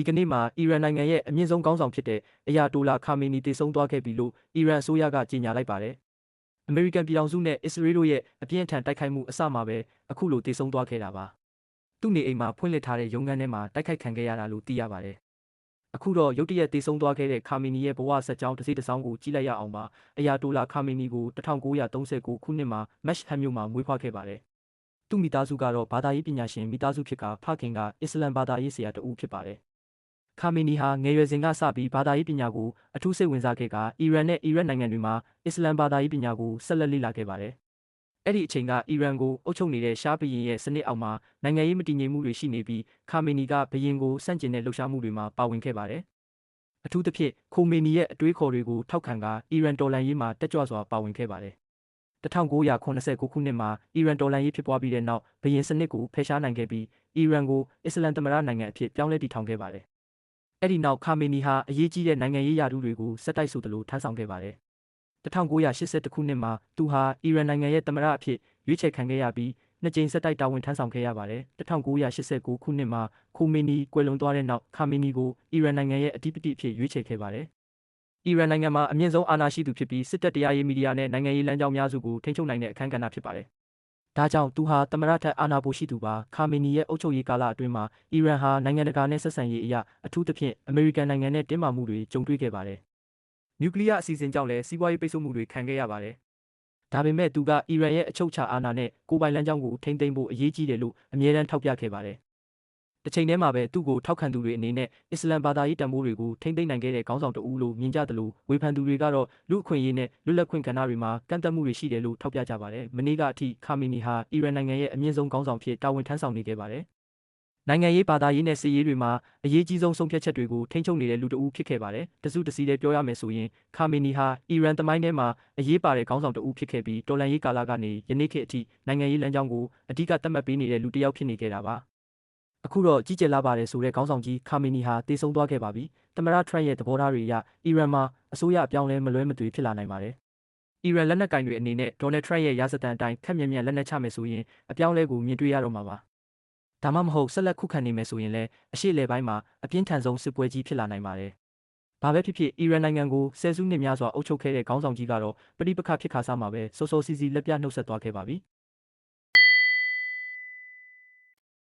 ဒီကနေ့မှာအီရန်နိုင်ငံရဲ့အမြင့်ဆုံးခေါင်းဆောင်ဖြစ်တဲ့အယာတိုလာခါမီနီတည်ဆုံသွားခဲ့ပြီလို့အီရန်အစိုးရကကြေညာလိုက်ပါတယ်။အမေရိကန်ပြည်ထောင်စုနဲ့အစ္စရေးတို့ရဲ့အပြင်းအထန်တိုက်ခိုက်မှုအစမှာပဲအခုလိုတည်ဆုံသွားခဲ့တာပါ။သူ့နေအိမ်မှာဖွင့်လှစ်ထားတဲ့ရုံးခန်းထဲမှာတိုက်ခိုက်ခံခဲ့ရတာလို့သိရပါတယ်။အခုတော့ရုတ်တရက်တည်ဆုံသွားခဲ့တဲ့ခါမီနီရဲ့ဘဝဆက်ကြောင်းတစ်စိတ်တစ်စောင်းကိုကြည့်လိုက်ရအောင်ပါ။အယာတိုလာခါမီနီကို1939ခုနှစ်မှာမက်ရှ်ဟတ်မြို့မှာမွေးဖွားခဲ့ပါတယ်။သူ့မိသားစုကတော့ဘာသာရေးပညာရှင်မိသားစုဖြစ်ကဖခင်ကအစ္စလမ်ဘာသာရေးဆရာတဦးဖြစ်ပါတယ်။ခါမီနီဟာငယ်ရွယ်စဉ်ကစပြီးဘာသာရေးပညာကိုအထူးစိတ်ဝင်စားခဲ့ကအီရန်နဲ့အီရတ်နိုင်ငံတွေမှာအစ္စလမ်ဘာသာရေးပညာကိုဆက်လက်လေ့လာခဲ့ပါတယ်။အဲ့ဒီအချိန်ကအီရန်ကိုအုပ်ချုပ်နေတဲ့ရှားဘုရင်ရဲ့စနစ်အောက်မှာနိုင်ငံရေးမတည်ငြိမ်မှုတွေရှိနေပြီးခါမီနီကဘုရင်ကိုဆန့်ကျင်တဲ့လှုပ်ရှားမှုတွေမှာပါဝင်ခဲ့ပါတယ်။အထူးသဖြင့်ခိုမီနီရဲ့အတွေးခေါ်တွေကိုထောက်ခံကအီရန်တော်လှန်ရေးမှာတက်ကြွစွာပါဝင်ခဲ့ပါတယ်။1989ခုနှစ်မှာအီရန်တော်လှန်ရေးဖြစ်ပွားပြီးတဲ့နောက်ဘုရင်စနစ်ကိုဖယ်ရှားနိုင်ခဲ့ပြီးအီရန်ကိုအစ္စလမ်သမ္မတနိုင်ငံအဖြစ်ပြောင်းလဲတည်ထောင်ခဲ့ပါတယ်။အဲ့ဒီနောက်ခါမီနီဟာအရေးကြီးတဲ့နိုင်ငံရေးရာထူးတွေကိုဆက်တိုက်ဆိုသလိုထမ်းဆောင်ခဲ့ပါတယ်။1982ခုနှစ်မှာသူဟာအီရန်နိုင်ငံရဲ့သမ္မတအဖြစ်ရွေးချယ်ခံခဲ့ရပြီးနှစ်ကြိမ်ဆက်တိုက်တာဝန်ထမ်းဆောင်ခဲ့ရပါတယ်။1989ခုနှစ်မှာခိုမီနီကွယ်လွန်သွားတဲ့နောက်ခါမီနီကိုအီရန်နိုင်ငံရဲ့အဓိပတိအဖြစ်ရွေးချယ်ခဲ့ပါတယ်။အီရန်နိုင်ငံမှာအမြင့်ဆုံးအာဏာရှိသူဖြစ်ပြီးစစ်တပ်တရားရေးမီဒီယာနဲ့နိုင်ငံရေးလမ်းကြောင်းများစုကိုထိန်းချုပ်နိုင်တဲ့အခမ်းကဏ္ဍဖြစ်ပါတယ်။ဒါကြောင့်သူဟာသမ္မတထက်အာဏာပိုရှိသူပါခါမီနီရဲ့အုပ်ချုပ်ရေးကာလအတွင်းမှာအီရန်ဟာနိုင်ငံတကာနဲ့ဆက်ဆံရေးအရာအထူးသဖြင့်အမေရိကန်နိုင်ငံနဲ့တင်းမာမှုတွေကြုံတွေ့ခဲ့ပါတယ်။နျူကလ িয়ার အစီအစဉ်ကြောင့်လည်းစီးပွားရေးပိတ်ဆို့မှုတွေခံခဲ့ရပါတယ်။ဒါပေမဲ့သူကအီရန်ရဲ့အချုပ်အခြာအာဏာနဲ့ကိုယ်ပိုင်လမ်းကြောင်းကိုထိန်းသိမ်းဖို့အရေးကြီးတယ်လို့အမြဲတမ်းထောက်ပြခဲ့ပါတယ်။တစ်ချိန်တည်းမှာပဲသူ့ကိုထောက်ခံသူတွေအနေနဲ့အစ္စလမ်ဘာသာရေးတန်ဖိုးတွေကိုထိန်းသိမ်းနိုင်ခဲ့တဲ့ခေါင်းဆောင်တဦးလို့မြင်ကြသလိုဝေဖန်သူတွေကတော့လူ့အခွင့်အရေးနဲ့လွတ်လပ်ခွင့်ကဏ္ဍတွေမှာကန့်သတ်မှုတွေရှိတယ်လို့ထောက်ပြကြပါတယ်။မနေ့ကအထိခါမီနီဟာအီရန်နိုင်ငံရဲ့အမြင့်ဆုံးခေါင်းဆောင်ဖြစ်တာဝန်ထမ်းဆောင်နေခဲ့ပါတယ်။နိုင်ငံရေးဘာသာရေးနဲ့စစ်ရေးတွေမှာအရေးကြီးဆုံးဆုံးဖြတ်ချက်တွေကိုထိန်းချုပ်နေတဲ့လူတဦးဖြစ်ခဲ့ပါတယ်။တစုတစည်းတည်းပြောရမယ်ဆိုရင်ခါမီနီဟာအီရန်သမိုင်းထဲမှာအရေးပါတဲ့ခေါင်းဆောင်တဦးဖြစ်ခဲ့ပြီးတော်လှန်ရေးကာလကနေယနေ့ခေတ်အထိနိုင်ငံရေးလမ်းကြောင်းကိုအဓိကသတ်မှတ်ပေးနေတဲ့လူတစ်ယောက်ဖြစ်နေခဲ့တာပါ။အခုတော့ကြီးကျယ်လာပါတယ်ဆိုတဲ့ခေါင်းဆောင်ကြီးခါမီနီဟာတည်ဆုံသွားခဲ့ပါပြီ။သမ္မတထရန့်ရဲ့သဘောထားတွေအရအီရန်မှာအစိုးရအပြောင်းလဲမလွဲမသွေဖြစ်လာနိုင်ပါတယ်။အီရန်လက်နက်ကင်တွေအနေနဲ့ဒေါ်နယ်ထရန့်ရဲ့ရာဇသံအတိုင်းခက်မြက်မြက်လက်နက်ချမယ်ဆိုရင်အပြောင်းလဲကိုမြင်တွေ့ရတော့မှာပါ။ဒါမှမဟုတ်ဆက်လက်ခုခံနေမယ်ဆိုရင်လည်းအရှေ့အလယ်ပိုင်းမှာအပြင်းထန်ဆုံးစစ်ပွဲကြီးဖြစ်လာနိုင်ပါတယ်။ဘာပဲဖြစ်ဖြစ်အီရန်နိုင်ငံကိုဆယ်စုနှစ်များစွာအုပ်ချုပ်ခဲ့တဲ့ခေါင်းဆောင်ကြီးကတော့ပဋိပက္ခဖြစ်ခါစားမှာပဲစောစောစီးစီးလက်ပြနှုတ်ဆက်သွားခဲ့ပါပြီ။